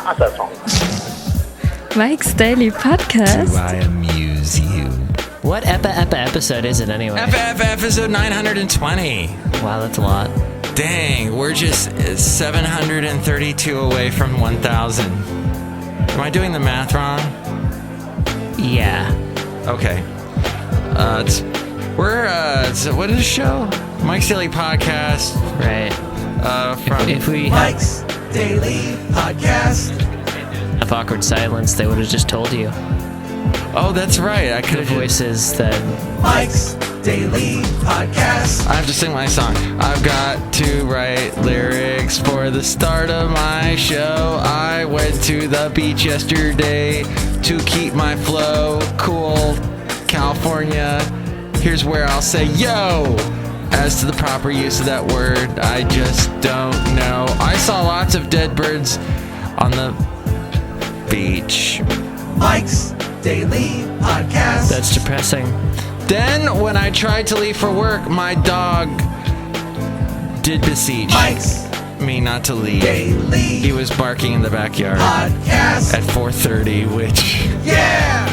other song. Mike's Daily Podcast. Do I amuse you? What episode is it anyway? Episode 920. Wow, that's a lot. Dang, we're just 732 away from 1,000. Am I doing the math wrong? Yeah. Okay. What is the show? Mike's Daily Podcast. Right. If we Mike's Daily Podcast. have awkward silence, they would have just told you. Oh, that's right. I could The have voices that... Mike's Daily Podcast. I have to sing my song. I've got to write lyrics for the start of my show. I went to the beach yesterday to keep my flow cool. California, here's where I'll say yo. As to the proper use of that word, I just don't know. I saw lots of dead birds on the beach. Mike's Daily Podcast. That's depressing. Then, when I tried to leave for work, my dog did beseech me not to leave. Daily he was barking in the backyard podcast at 4:30, which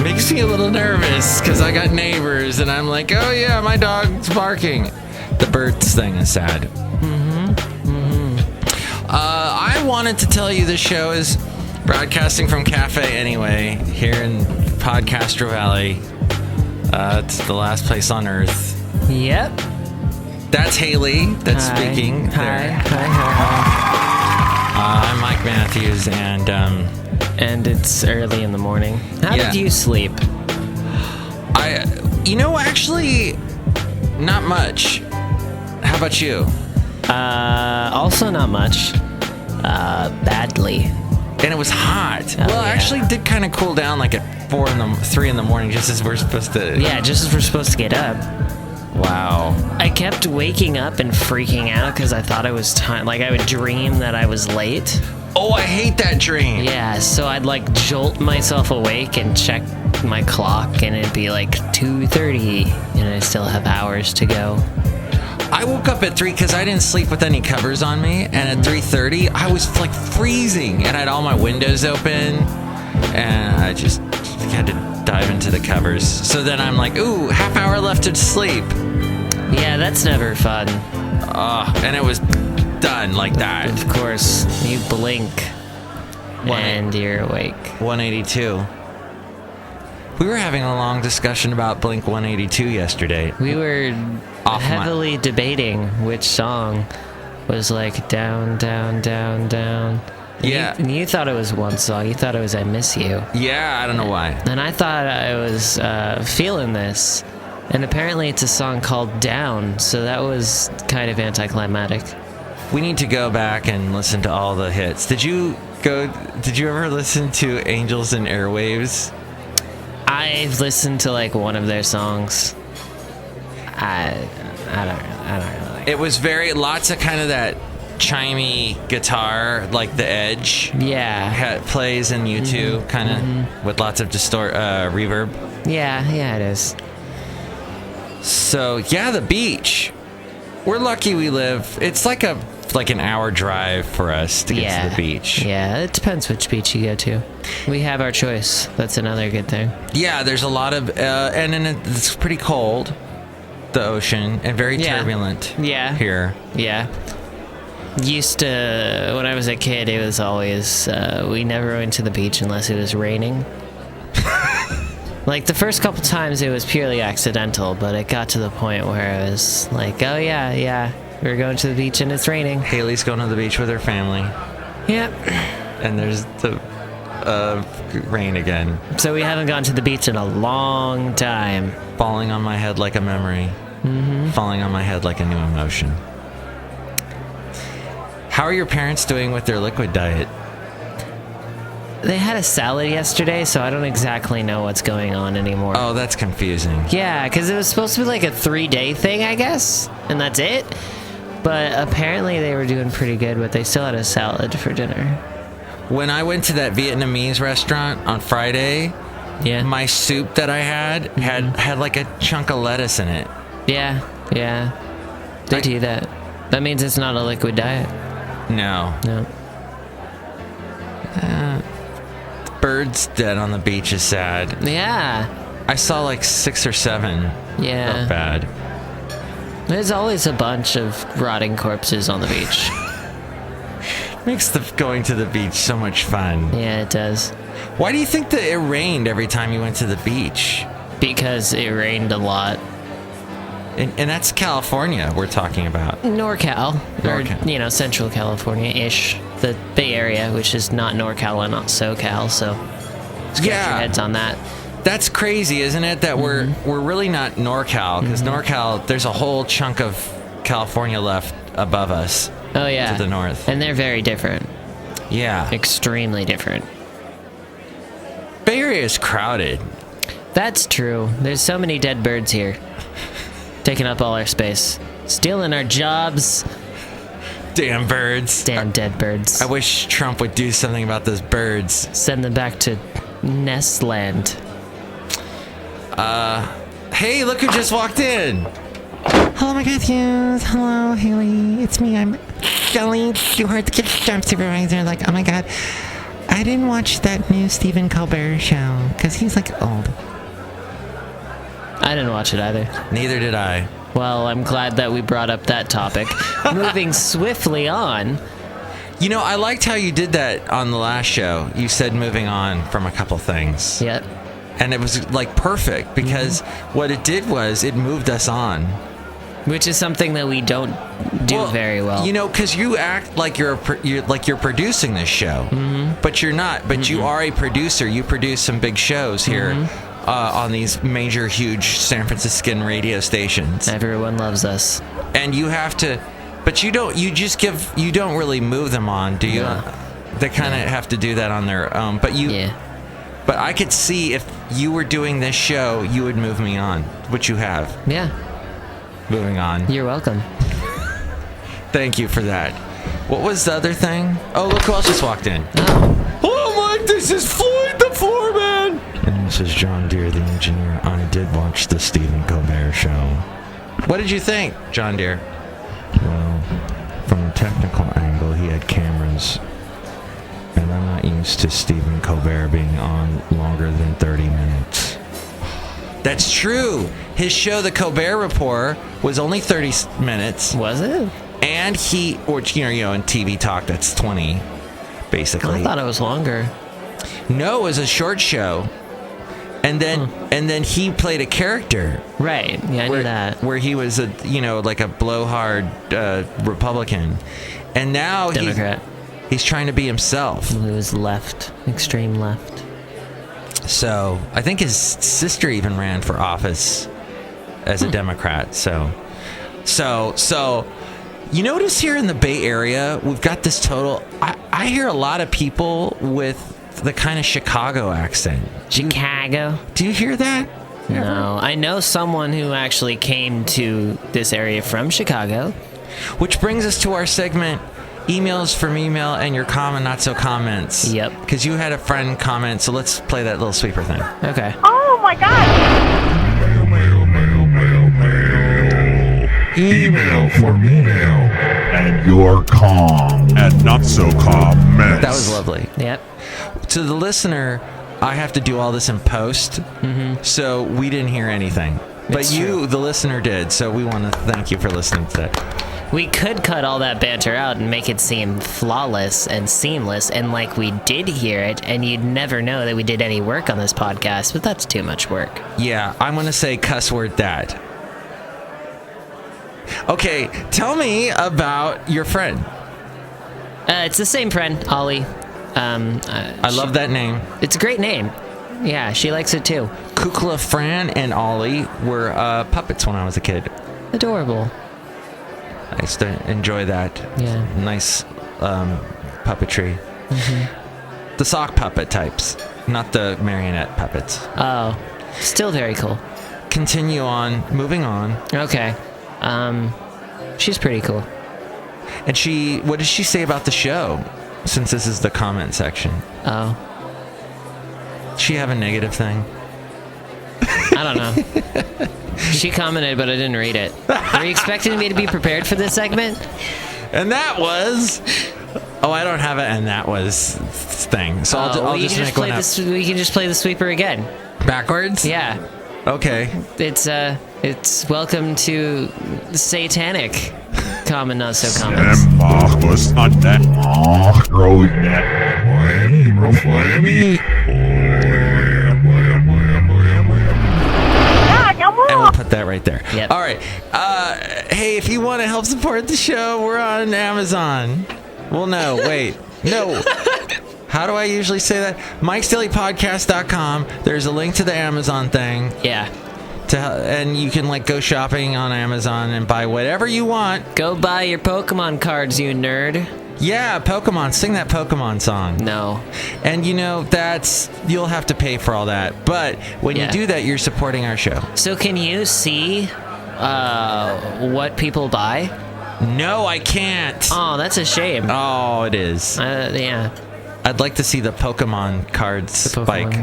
makes me a little nervous because I got neighbors and I'm like, oh yeah, my dog's barking. The birds thing is sad. I wanted to tell you this show is broadcasting from Cafe Anyway here in Podcastro Valley. It's the last place on earth. Yep. That's Haley that's speaking. Hi. I'm Mike Matthews, And it's early in the morning. How did you sleep? Actually, not much. How about you? Also not much. Badly. And it was hot. It yeah. actually did kind of cool down like at 3 in the morning, just as we're supposed to. Yeah, just as we're supposed to get up. Wow. I kept waking up and freaking out because I thought it was time. Like, I would dream that I was late. Oh, I hate that dream. Yeah, so I'd like jolt myself awake and check my clock, and it'd be like 2:30, and I still have hours to go. I woke up at 3 because I didn't sleep with any covers on me, and at 3:30 I was like freezing, and I had all my windows open, and I just had to dive into the covers. So then I'm like, ooh, half hour left to sleep. Yeah, that's never fun. And it was done like that. Of course, you blink and you're awake. 182. We were having a long discussion about Blink 182 yesterday. We were heavily debating which song was like down, down, down, down. Yeah. And you thought it was one song. You thought it was I Miss You. Yeah, I don't know why. And I thought I was feeling this. And apparently it's a song called Down. So that was kind of anticlimactic. We need to go back and listen to all the hits. Did you ever listen to Angels and Airwaves? I've listened to like one of their songs. I don't really like it. It was lots of kind of that chimey guitar, like the Edge. Yeah. Plays in U2, kind of with lots of reverb. Yeah, it is. So yeah, the beach. We're lucky we live. It's like an hour drive for us to get to the beach. Yeah, it depends which beach you go to. We have our choice. That's another good thing. Yeah, there's a lot of, and then it's pretty cold, the ocean, and very turbulent. Here. Yeah. Used to, when I was a kid, it was always, we never went to the beach unless it was raining. Like, the first couple times it was purely accidental, but it got to the point where it was like, oh yeah, we're going to the beach and it's raining. Haley's going to the beach with her family. Yep. And there's the rain again. So we haven't gone to the beach in a long time. Falling on my head like a memory. Falling on my head like a new emotion. How are your parents doing with their liquid diet? They had a salad yesterday, so I don't exactly know what's going on anymore. Oh, that's confusing. Yeah, because it was supposed to be like a 3-day thing, I guess, and that's it. But apparently they were doing pretty good, but they still had a salad for dinner. When I went to that Vietnamese restaurant on Friday, my soup that I had like a chunk of lettuce in it. Yeah. They do that. That means it's not a liquid diet. No. birds dead on the beach is sad. Yeah. I saw like 6 or 7. Yeah. Not bad. There's always a bunch of rotting corpses on the beach. Makes going to the beach so much fun. Yeah, it does. Why do you think that it rained every time you went to the beach? Because it rained a lot. And that's California we're talking about. NorCal. NorCal. Or, Central California-ish. The Bay Area, which is not NorCal and not SoCal, so scratch your heads on that. That's crazy, isn't it? That we're really not NorCal, because NorCal, there's a whole chunk of California left above us. Oh, yeah. To the north. And they're very different. Yeah. Extremely different. Bay Area is crowded. That's true. There's so many dead birds here. Taking up all our space. Stealing our jobs. Damn birds. Damn dead birds. I wish Trump would do something about those birds. Send them back to Nestland. Hey, look who just walked in. Hello, my Matthews. Hello, Haley. It's me. I'm Chely Shoehart, the kid job supervisor. Like, oh my god. I didn't watch that new Stephen Colbert show, because he's, like, old. I didn't watch it either. Neither did I. Well, I'm glad that we brought up that topic. Moving swiftly on. I liked how you did that on the last show. You said moving on from a couple things. Yep. And it was, like, perfect, because what it did was it moved us on. Which is something that we don't do very well. Because you act like you're producing this show, but you're not. But you are a producer. You produce some big shows here on these major, huge San Franciscan radio stations. Everyone loves us, and you have to. But you don't. You just give. You don't really move them on, do you? No. They kind of have to do that on their own. But you. Yeah. But I could see if you were doing this show, you would move me on, which you have. Yeah. Moving on. You're welcome. Thank you for that. What was the other thing? Oh, look who else just walked in. Oh. Hello, Mike. This is Floyd the Floorman. And this is John Deere, the engineer. I did watch the Stephen Colbert show. What did you think, John Deere? Well, from a technical angle, he had cameras. And I'm not used to Stephen Colbert being on longer than 30 minutes. That's true. His show, The Colbert Report, was only 30 minutes. Was it? And in TV talk, that's 20, basically. I thought it was longer. No, it was a short show. And then he played a character. Right. Yeah, I knew that. Where he was like a blowhard Republican. And now Democrat. He's trying to be himself. He was left. Extreme left. So I think his sister even ran for office as a Democrat. So you notice here in the Bay Area, we've got this total. I hear a lot of people with the kind of Chicago accent. Chicago? Do you hear that? No. I know someone who actually came to this area from Chicago. Which brings us to our segment, emails from email and your common not so comments. Yep. Because you had a friend comment, so let's play that little sweeper thing. Okay. Oh my god! Email for email and your calm and not so calm mess. That was lovely. Yep. To the listener, I have to do all this in post, so we didn't hear anything. But you, the listener, did, so we want to thank you for listening to that. We could cut all that banter out and make it seem flawless and seamless and like we did hear it, and you'd never know that we did any work on this podcast, but that's too much work. Yeah, I'm going to say cuss word that. Okay, tell me about your friend. It's the same friend, Ollie. I love that name. It's a great name. Yeah, she likes it too. Kukla, Fran, and Ollie were puppets when I was a kid. Adorable. I used to enjoy that. Yeah. Nice puppetry. The sock puppet types, not the marionette puppets. Oh, still very cool. Continue on, moving on. Okay. She's pretty cool. And what did she say about the show? Since this is the comment section. Oh. Does she have a negative thing? I don't know. She commented, but I didn't read it. Were you expecting me to be prepared for this segment? And that was Oh, I don't have it, and that was thing. So I'll just make one up. We can just play the sweeper again. Backwards? Yeah. Okay. It's welcome to Satanic. Common, not so common. And we'll put that right there. Yep. All right. Hey, if you want to help support the show, we're on Amazon. Well, no, wait. No. How do I usually say that? Mike'sDailyPodcast.com. There's a link to the Amazon thing. Yeah. And you can go shopping on Amazon and buy whatever you want. Go buy your Pokemon cards, you nerd. Yeah, Pokemon. Sing that Pokemon song. No. And you'll have to pay for all that. But when you do that, you're supporting our show. So can you see what people buy? No, I can't. Oh, that's a shame. Oh, it is. Yeah. I'd like to see the Pokemon cards spike.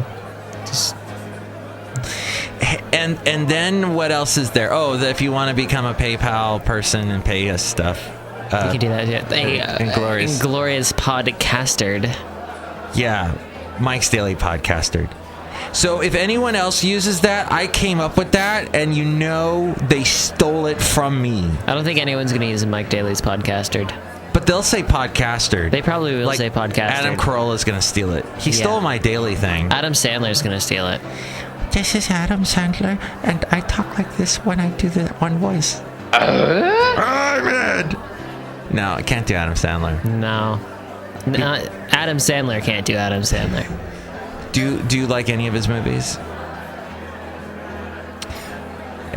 And then what else is there? Oh, if you want to become a PayPal person and pay us stuff. You can do that. Yeah. Inglorious Podcastard. Yeah, Mike's Daily Podcastard. So if anyone else uses that, I came up with that, and they stole it from me. I don't think anyone's going to use Mike Daly's Podcastard. But they'll say Podcastard. They probably will say Podcastard. Adam Carolla's going to steal it. He stole my daily thing. Adam Sandler's going to steal it. This is Adam Sandler, and I talk like this when I do the one voice. I'm Ed. No, I can't do Adam Sandler. No. Adam Sandler can't do Adam Sandler. Do you like any of his movies?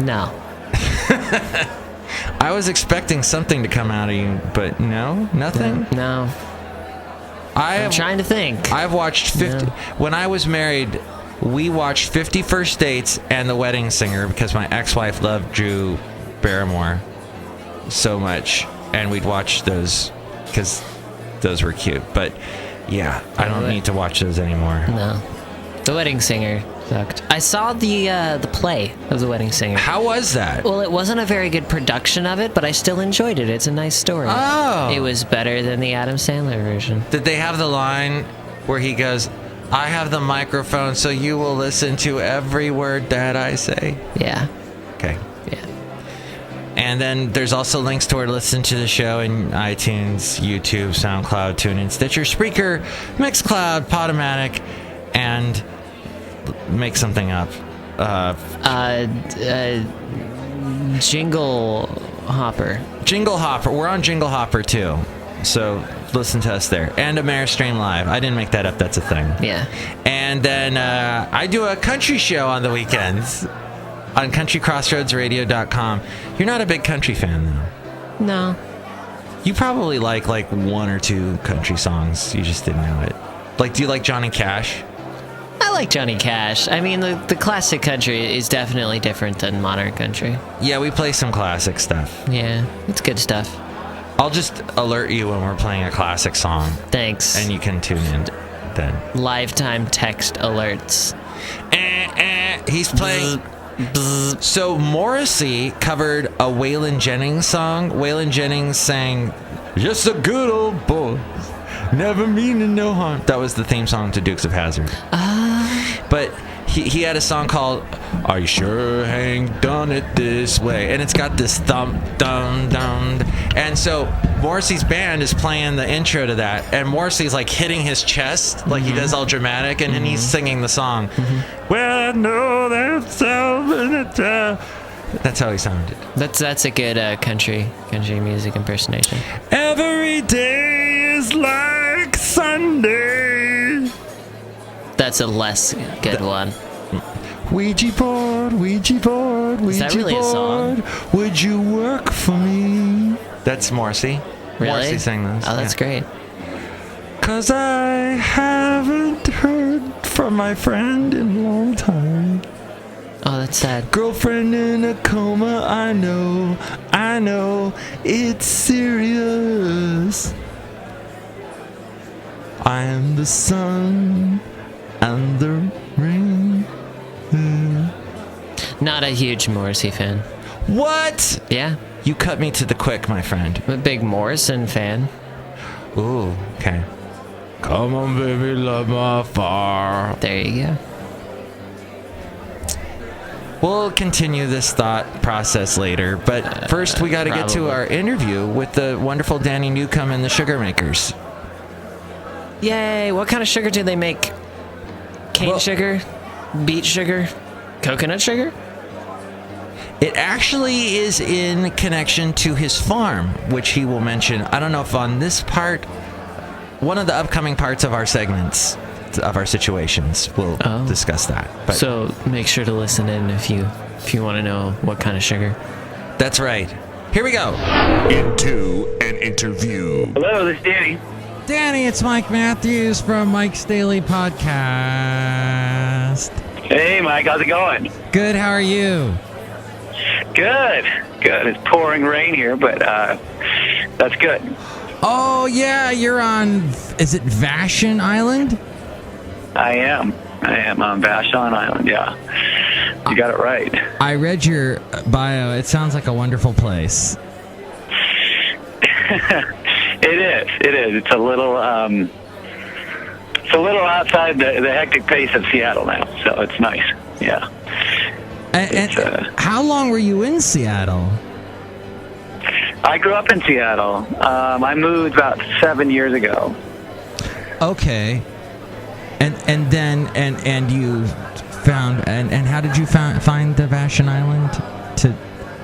No. I was expecting something to come out of you, but no? Nothing? No. I'm trying to think. I've watched 50... When I was married, we watched 50 First Dates and The Wedding Singer because my ex-wife loved Drew Barrymore so much, and we'd watch those because those were cute. But yeah, I don't need to watch those anymore. No. The Wedding Singer sucked. I saw the play of The Wedding Singer. How was that? Well, it wasn't a very good production of it, but I still enjoyed it. It's a nice story. Oh. It was better than the Adam Sandler version. Did they have the line where he goes, I have the microphone, so you will listen to every word that I say? Yeah. Okay. Yeah. And then there's also links to where to listen to the show in iTunes, YouTube, SoundCloud, TuneIn, Stitcher, Spreaker, Mixcloud, Podomatic, and make something up. Jingle Hopper. Jingle Hopper. We're on Jingle Hopper too. So listen to us there. And Ameristream Live. I didn't make that up. That's a thing. Yeah. And then I do a country show on the weekends on countrycrossroadsradio.com. You're not a big country fan, though. No. You probably like one or two country songs. You just didn't know it. Do you like Johnny Cash? I like Johnny Cash. I mean, the classic country is definitely different than modern country. Yeah, we play some classic stuff. Yeah, it's good stuff. I'll just alert you when we're playing a classic song. Thanks. And you can tune in then. Lifetime text alerts. He's playing... So Morrissey covered a Waylon Jennings song. Waylon Jennings sang, just a good old boy, never meaning no harm. That was the theme song to Dukes of Hazzard. But he had a song called I Sure Ain't Done It This Way, and it's got this thump, dum, dum. And so Morrissey's band is playing the intro to that, and Morrissey's hitting his chest like he does all dramatic, and then he's singing the song. Well, I know that's how he sounded. That's a good country music impersonation. Every day is like Sunday. That's a less good one. Ouija board, Ouija board, Ouija board. Is that really a song? Would you work for me? That's Morrissey. Really? Morrissey sang this. Oh, that's great. 'Cause I haven't heard from my friend in a long time. Oh, that's sad. Girlfriend in a coma, I know, it's serious. I am the sun and the rain. Not a huge Morrissey fan. What? Yeah. You cut me to the quick, my friend. I'm a big Morrison fan. Ooh, okay. Come on, baby, love my fire. There you go. We'll continue this thought process later, but first we got to get to Probably. our interview with the wonderful Danny Newcomb and the Sugarmakers. Yay! What kind of sugar do they make? Cane sugar? Beet sugar? Coconut sugar? It actually is in connection to his farm, which he will mention. I don't know if on this part, one of the upcoming parts of our segments, of our situations, we'll discuss that. But So make sure to listen in if you want to know what kind of sugar. that's right. Here we go. Into an interview. Hello, this is Danny. Danny, it's Mike Matthews from Mike's Daily Podcast. Hey, Mike, how's it going? Good, how are you? Good. It's pouring rain here, but that's good. Oh, yeah, you're on, is it Vashon Island? I am on Vashon Island, yeah. You got it right. I read your bio. It sounds like a wonderful place. It is. It's a little outside the hectic pace of Seattle now, so it's nice. Yeah. And how long were you in Seattle? I grew up in Seattle. I moved about 7 years ago. Okay. And then you found and how did you find the Vashon Island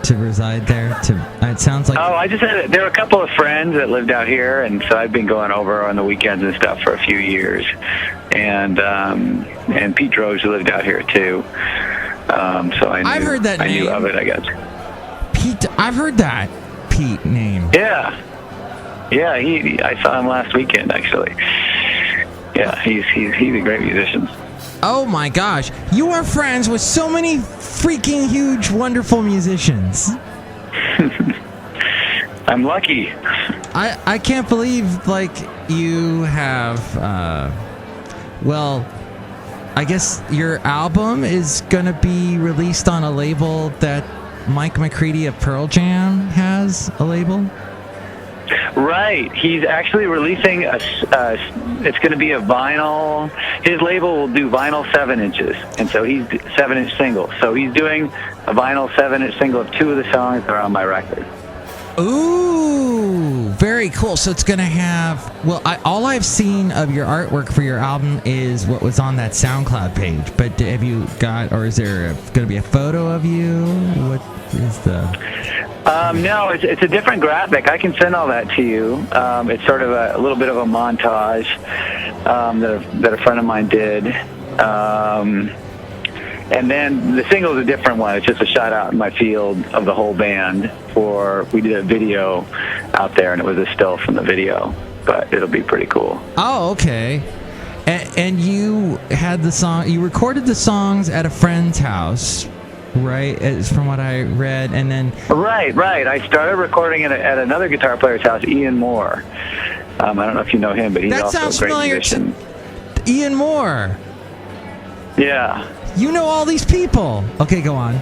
to reside there? It sounds like there were a couple of friends that lived out here, and so I've been going over on the weekends and stuff for a few years. And Pete Droge lived out here too. So I've heard that I name. knew of it, I guess. Pete. I've heard that Pete name. Yeah. I saw him last weekend actually. Yeah, he's a great musician. Oh my gosh, you are friends with so many freaking huge, wonderful musicians. I'm lucky. I can't believe, like, you have, I guess your album is going to be released on a label that Mike McCready of Pearl Jam has a label? Right. He's actually releasing it's going to be a vinyl. His label will do vinyl 7 inches, and so he's 7-inch singles. So he's doing a vinyl 7-inch single of 2 of the songs that are on my record. Ooh, very cool. So it's going to have, all I've seen of your artwork for your album is what was on that SoundCloud page. But have you got, or is there going to be a photo of you? What is the... No, it's a different graphic. I can send all that to you. It's sort of a little bit of a montage that a friend of mine did. And then the single is a different one. It's just a shot out in my field of the whole band. We did a video out there, and it was a still from the video. But it'll be pretty cool. Oh, okay. And you had the song, you recorded the songs at a friend's house, right? It's from what I read, and then... Right. I started recording at another guitar player's house, Ian Moore. I don't know if you know him, but he's That also sounds a great familiar musician. to Ian Moore. Yeah. You know all these people. Okay, go on.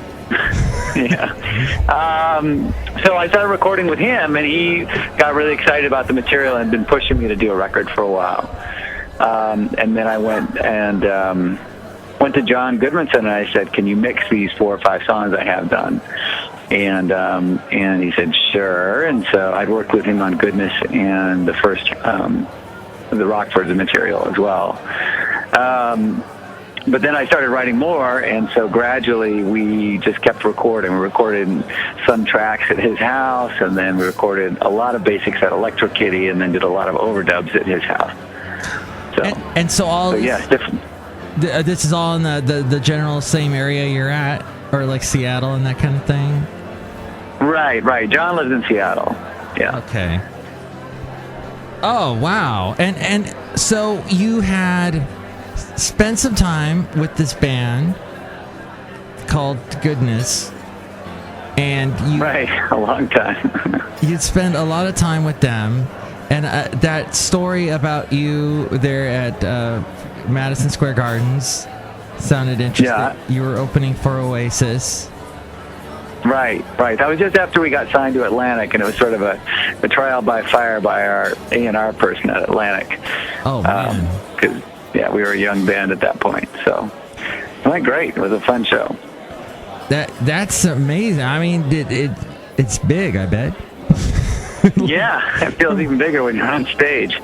Yeah. So I started recording with him, and he got really excited about the material and been pushing me to do a record for a while. And then I went to John Goodmanson, and I said, "Can you mix these 4 or 5 songs I have done?" And he said, "Sure." And so I'd worked with him on Goodness and the first the Rockfords material as well. But then I started writing more, and so gradually we just kept recording. We recorded some tracks at his house, and then we recorded a lot of basics at Electro Kitty, and then did a lot of overdubs at his house. So, and so all... so yeah, it's different. This is all in the general same area you're at, or like Seattle and that kind of thing? Right. John lives in Seattle. Yeah. Okay. Oh, wow. And so you had spent some time with this band called Goodness, and you... Right, a long time. You'd spend a lot of time with them, and that story about you there at Madison Square Gardens sounded interesting. Yeah. You were opening for Oasis. Right. That was just after we got signed to Atlantic, and it was sort of a trial by fire by our A&R person at Atlantic. Oh, man. Because, we were a young band at that point. So it went great. It was a fun show. That's amazing. I mean, it's big, I bet. Yeah, it feels even bigger when you're on stage.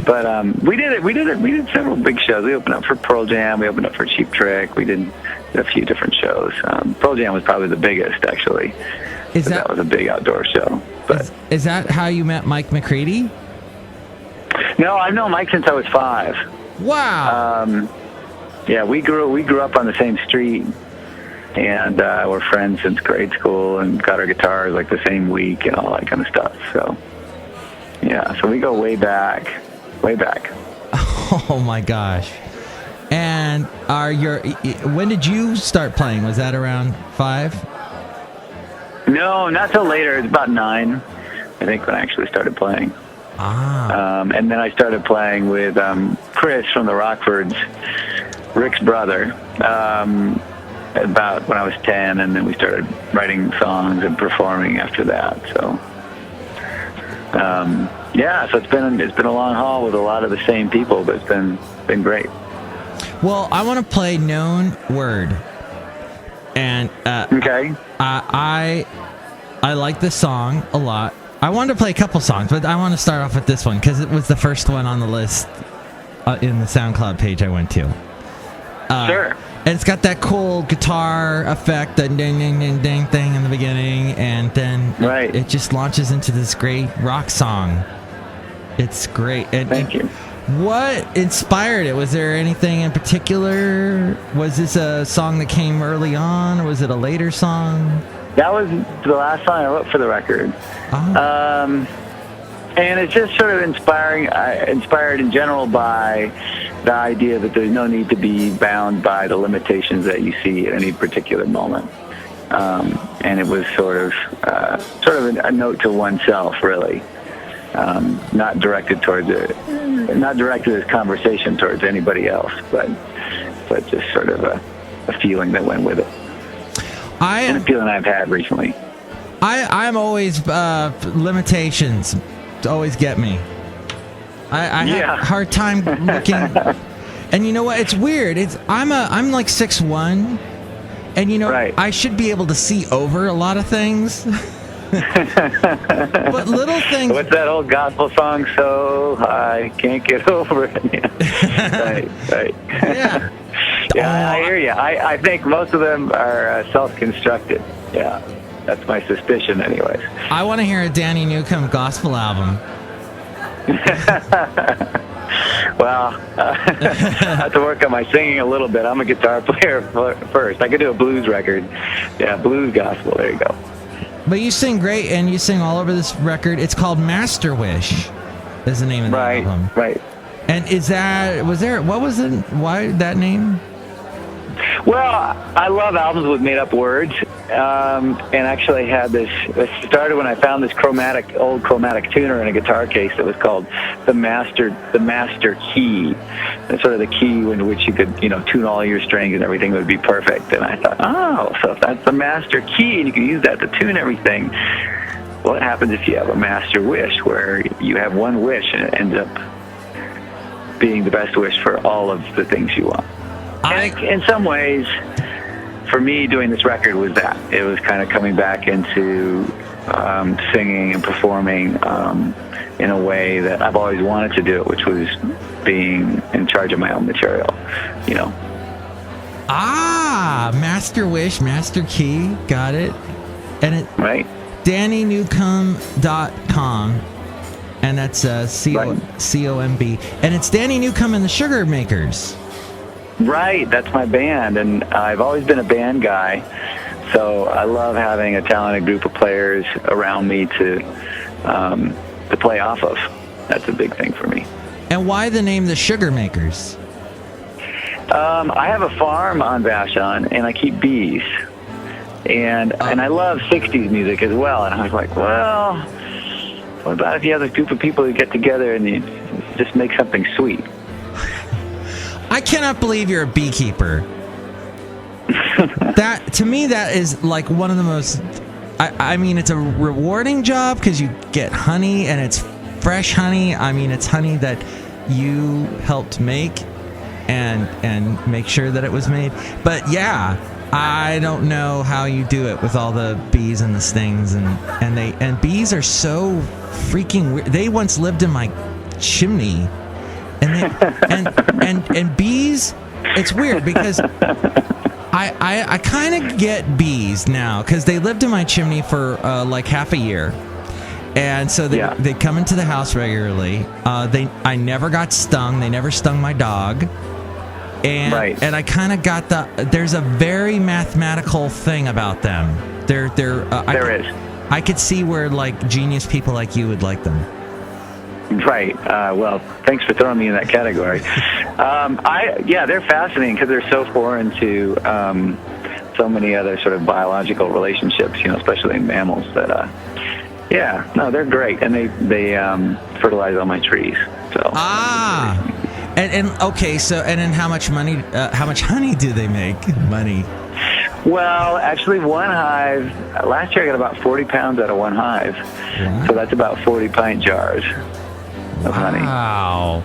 But we did several big shows. We opened up for Pearl Jam. We opened up for Cheap Trick. We did a few different shows. Pearl Jam was probably the biggest, actually. That was a big outdoor show. But is that how you met Mike McCready? No, I've known Mike since I was 5. Wow. We grew up on the same street, and we're friends since grade school, and got our guitars like the same week and all that kind of stuff. So so we go way back. Oh my gosh. And when did you start playing? Was that around 5? No, not till later. It's about 9, I think, when I actually started playing. And then I started playing with Chris from the Rockfords, Rick's brother, about when I was 10, and then we started writing songs and performing after that. So, so it's been a long haul with a lot of the same people, but it's been great. Well, I want to play Known Word, and okay. I like this song a lot. I wanted to play a couple songs, but I want to start off with this one because it was the first one on the list in the SoundCloud page I went to. Sure. And it's got that cool guitar effect, the ding, ding, ding, ding thing in the beginning, and then it just launches into this great rock song. It's great. Thank you. What inspired it? Was there anything in particular? Was this a song that came early on, or was it a later song? That was the last song I wrote for the record. Oh. And it's just sort of inspired in general by the idea that there's no need to be bound by the limitations that you see at any particular moment. And it was sort of a note to oneself, really, not directed as conversation towards anybody else, but just sort of a feeling that went with it. And a feeling I've had recently. I'm always limitations always get me. I have a hard time looking. And you know what? It's weird. I'm like 6'1", and I should be able to see over a lot of things. But little things. What's that old gospel song? So I can't get over it. Right. Yeah. Yeah, I hear you. I think most of them are self-constructed. Yeah, that's my suspicion, anyways. I want to hear a Danny Newcomb gospel album. Well, I have to work on my singing a little bit. I'm a guitar player first. I could do a blues record. Yeah, blues gospel. There you go. But you sing great, and you sing all over this record. It's called Master Wish, is the name of the album. Right. And why that name? Well, I love albums with made-up words, and actually had this. It started when I found this old chromatic tuner in a guitar case that was called the Master Key. It's sort of the key in which you could, tune all your strings and everything would be perfect. And I thought, so if that's the Master Key and you can use that to tune everything, what happens if you have a Master Wish where you have one wish and it ends up being the best wish for all of the things you want? In some ways, for me, doing this record was that. It was kind of coming back into singing and performing in a way that I've always wanted to do it, which was being in charge of my own material, Master Wish, Master Key, got it. And it right. DannyNewcomb.com, and that's C-O-M-B. And it's Danny Newcomb and the Sugarmakers. Right, that's my band, and I've always been a band guy, so I love having a talented group of players around me to play off of. That's a big thing for me. And why the name the Sugarmakers? I have a farm on Vashon, and I keep bees, and I love 60s music as well, and I was like, well, what about if you have a group of people who get together and you just make something sweet? I cannot believe you're a beekeeper. That to me, that is like one of the most. I mean, it's a rewarding job because you get honey and it's fresh honey. I mean, it's honey that you helped make and make sure that it was made. But yeah, I don't know how you do it with all the bees and the stings and bees are so freaking weird. They once lived in my chimney, and bees. It's weird because I kind of get bees now because they lived in my chimney for like half a year. And so they come into the house regularly. I never got stung. They never stung my dog. And and I kind of got there's a very mathematical thing about them. There is. I could see where like genius people like you would like them. Right. Well, thanks for throwing me in that category. They're fascinating because they're so foreign to so many other sort of biological relationships, especially in mammals. That they're great, and they fertilize all my trees. So and okay, so and then how much honey do they make? Money. Well, actually, one hive. Last year, I got about 40 pounds out of one hive, so that's about 40 pint jars of honey. Wow.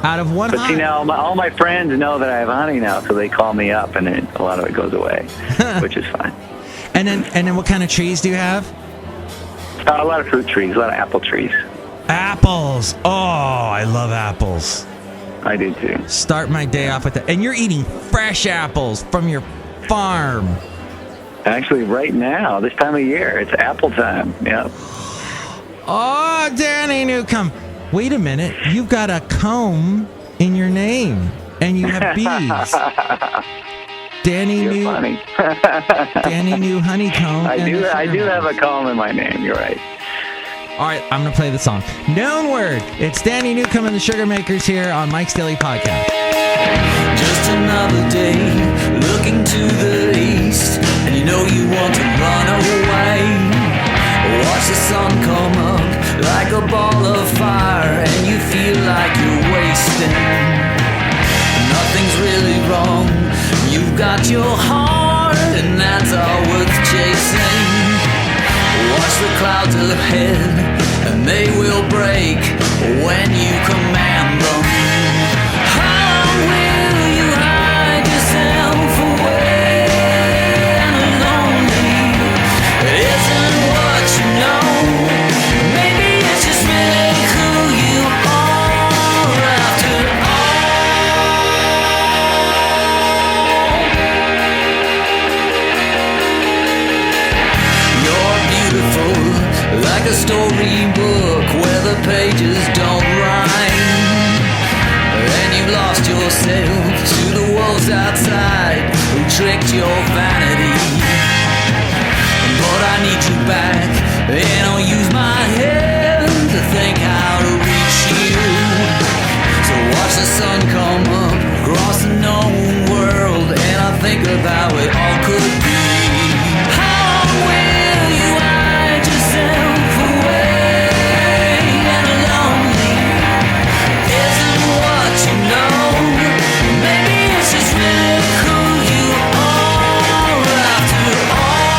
Out of one hive. But see, now all my friends know that I have honey now, so they call me up, and a lot of it goes away, which is fine. And then what kind of trees do you have? A lot of fruit trees, a lot of apple trees. Apples. Oh, I love apples. I do too. Start my day off with that. And you're eating fresh apples from your farm. Actually, right now, this time of year, it's apple time. Yep. Oh, Danny Newcomb. Wait a minute. You've got a comb in your name, and you have bees. Danny You're New. funny. Danny New Honeycomb. I do have a comb in my name. You're right. All right, I'm going to play the song. Known word. It's Danny Newcomb and the Sugarmakers here on Mike's Daily Podcast. Just another day, looking to the east, and you know you want to run away. Watch the sun come up like a ball of fire, and you feel like you're wasting. Nothing's really wrong. You've got your heart, and that's all worth chasing. Watch the clouds ahead, and they will break when you command them. How will you hide yourself away and lonely? Isn't what you know. Maybe it's just really who you are after all. You're beautiful, like a storybook where the pages don't rhyme. And you lost yourself to the wolves outside who tricked your vanity. But I need you back, and I'll use my head to think how to reach you. So watch the sun come up across the known world, and I think about what all could be. How will you hide yourself away and lonely? Isn't what you know. Maybe it's just really who you are after all.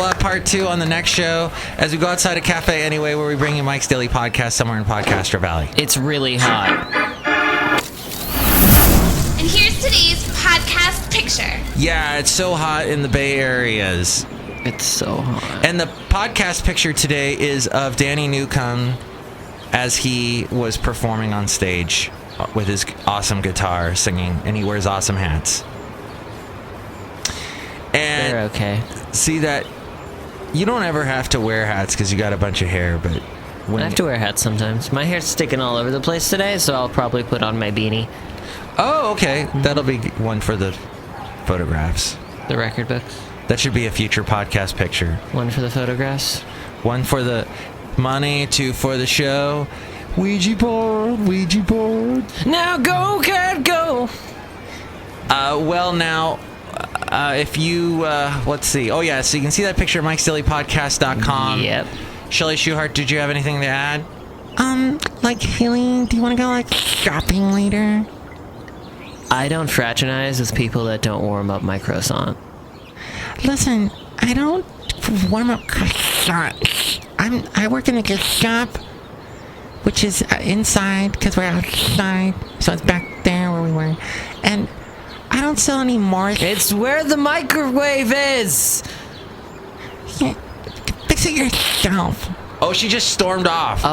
we'll have part 2 on the next show as we go outside a cafe anyway, where we bring you Mike's Daily Podcast somewhere in Podcaster Valley. It's really hot. And here's today's podcast picture. Yeah, it's so hot in the Bay Areas. It's so hot. And the podcast picture today is of Danny Newcomb as he was performing on stage with his awesome guitar singing, and he wears awesome hats. And They're okay. see that you don't ever have to wear hats because you got a bunch of hair, but when I have to wear hats sometimes. My hair's sticking all over the place today, so I'll probably put on my beanie. Oh, okay. That'll be one for the photographs. The record books. That should be a future podcast picture. One for the photographs. One for the money, 2 for the show. Ouija board, Ouija board. Now go, cat, go! Well, now, if you, let's see. Oh, yeah, so you can see that picture at Mike'sDailyPodcast.com. Yep. Chely Shoehart, did you have anything to add? Like, Haley, do you want to go, like, shopping later? I don't fraternize with people that don't warm up my croissant. Listen, I don't warm up croissants. I work in a gift shop, which is inside, because we're outside, so it's back there where we were. And I don't sell any more. It's where the microwave is! Yeah, fix it yourself. Oh, she just stormed off.